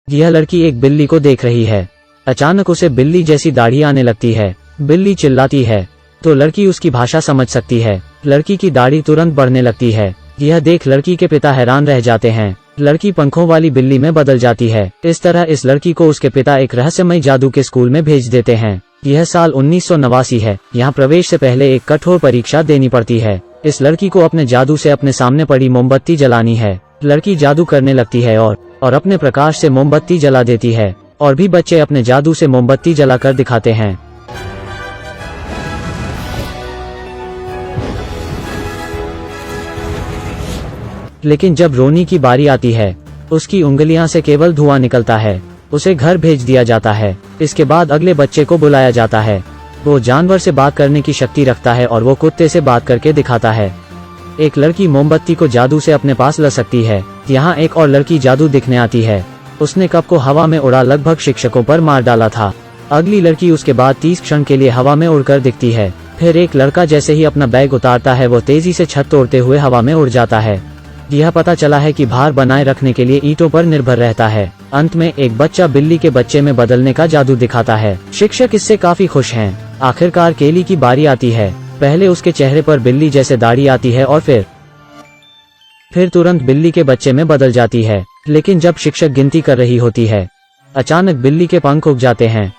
यह लड़की एक बिल्ली को देख रही है। अचानक उसे बिल्ली जैसी दाढ़ी आने लगती है। बिल्ली चिल्लाती है तो लड़की उसकी भाषा समझ सकती है। लड़की की दाढ़ी तुरंत बढ़ने लगती है। यह देख लड़की के पिता हैरान रह जाते हैं। लड़की पंखों वाली बिल्ली में बदल जाती है। इस तरह इस लड़की को उसके पिता एक रहस्यमय जादू के स्कूल में भेज देते हैं। यह साल 1989 है। यहाँ प्रवेश से पहले एक कठोर परीक्षा देनी पड़ती है। इस लड़की को अपने जादू से अपने सामने पड़ी मोमबत्ती जलानी है। लड़की जादू करने लगती है और अपने प्रकाश से मोमबत्ती जला देती है। और भी बच्चे अपने जादू से मोमबत्ती जलाकर दिखाते हैं। लेकिन जब रोनी की बारी आती है, उसकी उंगलियां से केवल धुआं निकलता है। उसे घर भेज दिया जाता है। इसके बाद अगले बच्चे को बुलाया जाता है। वो जानवर से बात करने की शक्ति रखता है और वो कुत्ते से बात करके दिखाता है। एक लड़की मोमबत्ती को जादू से अपने पास ला सकती है। यहाँ एक और लड़की जादू दिखने आती है। उसने कप को हवा में उड़ा लगभग शिक्षकों पर मार डाला था। अगली लड़की उसके बाद 30 क्षण के लिए हवा में उड़कर दिखती है। फिर एक लड़का जैसे ही अपना बैग उतारता है वो तेजी से छत तोड़ते हुए हवा में उड़ जाता है। यह पता चला है कि भार बनाए रखने के लिए ईंटों पर निर्भर रहता है। अंत में एक बच्चा बिल्ली के बच्चे में बदलने का जादू दिखाता है। शिक्षक इससे काफी खुश हैं। आखिरकार केली की बारी आती है। पहले उसके चेहरे पर बिल्ली जैसे दाढ़ी आती है और फिर तुरंत बिल्ली के बच्चे में बदल जाती है। लेकिन जब शिक्षक गिनती कर रही होती है, अचानक बिल्ली के पंख उग जाते हैं।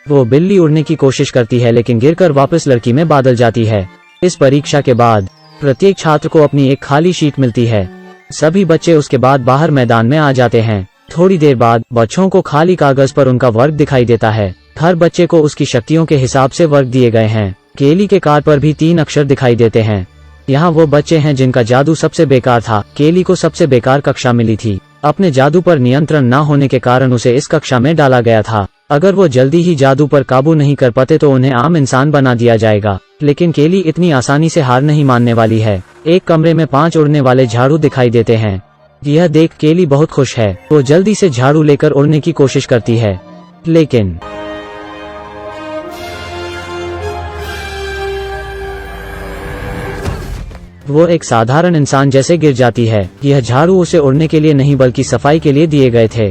वो बिल्ली उड़ने की कोशिश करती है लेकिन गिरकर वापस लड़की में बदल जाती है। इस परीक्षा के बाद प्रत्येक छात्र को अपनी एक खाली शीट मिलती है। सभी बच्चे उसके बाद बाहर मैदान में आ जाते हैं। थोड़ी देर बाद बच्चों को खाली कागज पर उनका वर्ग दिखाई देता है। हर बच्चे को उसकी शक्तियों के हिसाब से वर्ग दिए गए हैं। केली के कार्ड पर भी 3 अक्षर दिखाई देते हैं। यहाँ वो बच्चे हैं जिनका जादू सबसे बेकार था। केली को सबसे बेकार कक्षा मिली थी। अपने जादू पर नियंत्रण न होने के कारण उसे इस कक्षा में डाला गया था। अगर वो जल्दी ही जादू पर काबू नहीं कर पाते तो उन्हें आम इंसान बना दिया जाएगा। लेकिन केली इतनी आसानी से हार नहीं मानने वाली है। एक कमरे में 5 उड़ने वाले झाड़ू दिखाई देते हैं। यह देख केली बहुत खुश है। वो जल्दी से झाड़ू लेकर उड़ने की कोशिश करती है, लेकिन वो एक साधारण इंसान जैसे गिर जाती है। यह झाड़ू उसे उड़ने के लिए नहीं बल्कि सफाई के लिए दिए गए थे।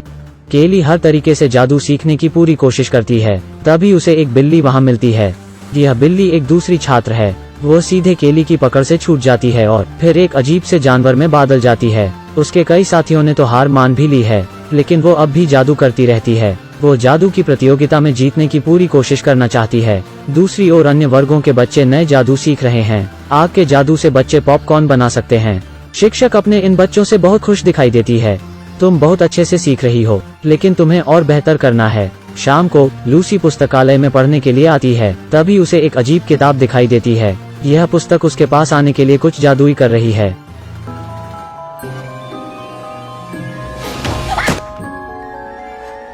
केली हर तरीके से जादू सीखने की पूरी कोशिश करती है। तभी उसे एक बिल्ली वहां मिलती है। यह बिल्ली एक दूसरी छात्र है। वो सीधे केली की पकड़ से छूट जाती है और फिर एक अजीब से जानवर में बदल जाती है। उसके कई साथियों ने तो हार मान भी ली है, लेकिन वो अब भी जादू करती रहती है। वो जादू की प्रतियोगिता में जीतने की पूरी कोशिश करना चाहती है। दूसरी ओर अन्य वर्गों के बच्चे नए जादू सीख रहे हैं। आग के जादू से बच्चे पॉपकॉर्न बना सकते हैं। शिक्षक अपने इन बच्चों से बहुत खुश दिखाई देती है। तुम बहुत अच्छे से सीख रही हो, लेकिन तुम्हें और बेहतर करना है। शाम को लूसी पुस्तकालय में पढ़ने के लिए आती है। तभी उसे एक अजीब किताब दिखाई देती है। यह पुस्तक उसके पास आने के लिए कुछ जादुई कर रही है।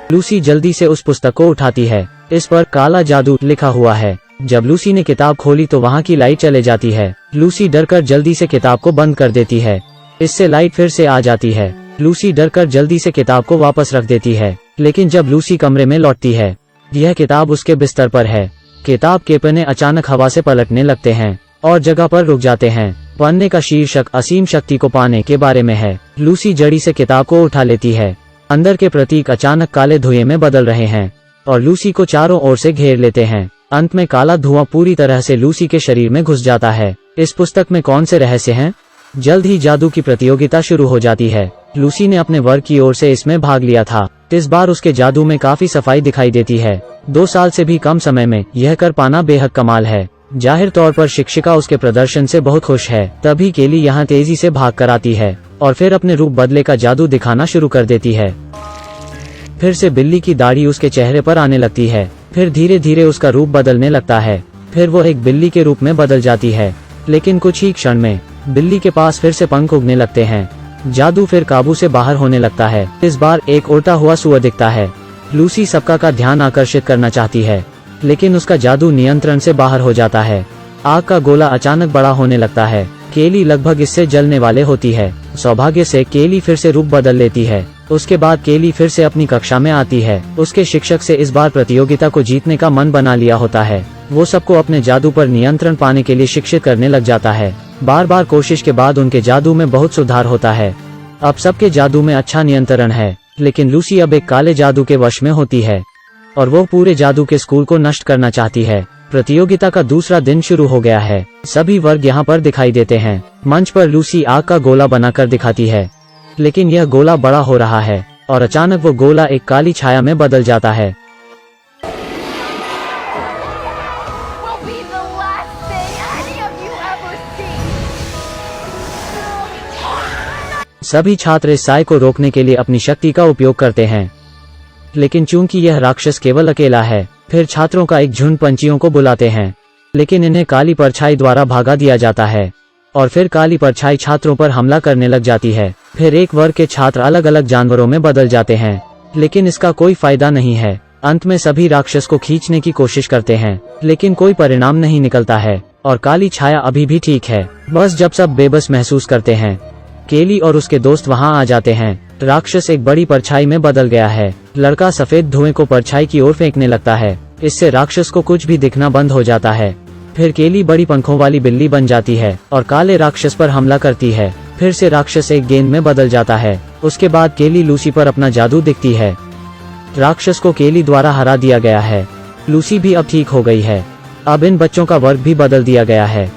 लूसी जल्दी से उस पुस्तक को उठाती है। इस पर काला जादू लिखा हुआ है। जब लूसी ने किताब खोली तो वहाँ की लाइट चले जाती है। लूसी डरकर जल्दी से किताब को बंद कर देती है। इससे लाइट फिर से आ जाती है। लूसी डरकर जल्दी से किताब को वापस रख देती है। लेकिन जब लूसी कमरे में लौटती है, यह किताब उसके बिस्तर पर है। किताब के पन्ने अचानक हवा से पलटने लगते हैं और जगह पर रुक जाते हैं। पन्ने का शीर्षक असीम शक्ति को पाने के बारे में है। लूसी जड़ी से किताब को उठा लेती है। अंदर के प्रतीक अचानक काले धुएं में बदल रहे हैं और लूसी को चारों ओर से घेर लेते हैं। अंत में काला धुआं पूरी तरह से लूसी के शरीर में घुस जाता है। इस पुस्तक में कौन से रहस्य हैं? जल्द ही जादू की प्रतियोगिता शुरू हो जाती है। लूसी ने अपने वर्ग की ओर से इसमें भाग लिया था। इस बार उसके जादू में काफी सफाई दिखाई देती है। 2 साल से भी कम समय में यह कर पाना बेहद कमाल है। जाहिर तौर पर शिक्षिका उसके प्रदर्शन से बहुत खुश है। तभी केली यहाँ तेजी से भाग कर आती है और फिर अपने रूप बदले का जादू दिखाना शुरू कर देती है। फिर से बिल्ली की दाढ़ी उसके चेहरे पर आने लगती है। फिर धीरे धीरे उसका रूप बदलने लगता है। फिर वो एक बिल्ली के रूप में बदल जाती है। लेकिन कुछ ही क्षण में बिल्ली के पास फिर से पंख उगने लगते हैं। जादू फिर काबू से बाहर होने लगता है। इस बार एक उड़ता हुआ सुअर दिखता है। लूसी सबका का ध्यान आकर्षित करना चाहती है, लेकिन उसका जादू नियंत्रण से बाहर हो जाता है। आग का गोला अचानक बड़ा होने लगता है। केली लगभग इससे जलने वाले होती है। सौभाग्य से केली फिर से रूप बदल लेती है। उसके बाद केली फिर से अपनी कक्षा में आती है। उसके शिक्षक से इस बार प्रतियोगिता को जीतने का मन बना लिया होता है। वो सबको अपने जादू पर नियंत्रण पाने के लिए शिक्षित करने लग जाता है। बार बार कोशिश के बाद उनके जादू में बहुत सुधार होता है। अब सबके जादू में अच्छा नियंत्रण है। लेकिन लूसी अब एक काले जादू के वश में होती है और वो पूरे जादू के स्कूल को नष्ट करना चाहती है। प्रतियोगिता का दूसरा दिन शुरू हो गया है। सभी वर्ग यहाँ पर दिखाई देते हैं। मंच पर लूसी आग का गोला बनाकर दिखाती है, लेकिन यह गोला बड़ा हो रहा है और अचानक वो गोला एक काली छाया में बदल जाता है। सभी छात्र इस साय को रोकने के लिए अपनी शक्ति का उपयोग करते हैं, लेकिन चूंकि यह राक्षस केवल अकेला है, फिर छात्रों का एक झुंड पंछियों को बुलाते हैं, लेकिन इन्हें काली परछाई द्वारा भागा दिया जाता है और फिर काली परछाई छात्रों पर हमला करने लग जाती है। फिर एक वर्ग के छात्र अलग अलग जानवरों में बदल जाते हैं, लेकिन इसका कोई फायदा नहीं है। अंत में सभी राक्षस को खींचने की कोशिश करते हैं, लेकिन कोई परिणाम नहीं निकलता है और काली छाया अभी भी ठीक है। बस जब सब बेबस महसूस करते हैं, केली और उसके दोस्त वहां आ जाते हैं। राक्षस एक बड़ी परछाई में बदल गया है। लड़का सफेद धुएं को परछाई की ओर फेंकने लगता है। इससे राक्षस को कुछ भी दिखना बंद हो जाता है। फिर केली बड़ी पंखों वाली बिल्ली बन जाती है और काले राक्षस पर हमला करती है। फिर से राक्षस एक गेंद में बदल जाता है। उसके बाद केली लूसी पर अपना जादू दिखती है। राक्षस को केली द्वारा हरा दिया गया है। लूसी भी अब ठीक हो गई है। अब इन बच्चों का वर्ग भी बदल दिया गया है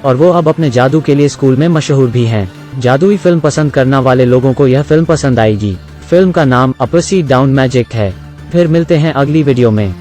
और वो अब अपने जादू के लिए स्कूल में मशहूर भी हैं। जादुई फिल्म पसंद करने वाले लोगों को यह फिल्म पसंद आएगी। फिल्म का नाम अपसाइड डाउन मैजिक है। फिर मिलते हैं अगली वीडियो में।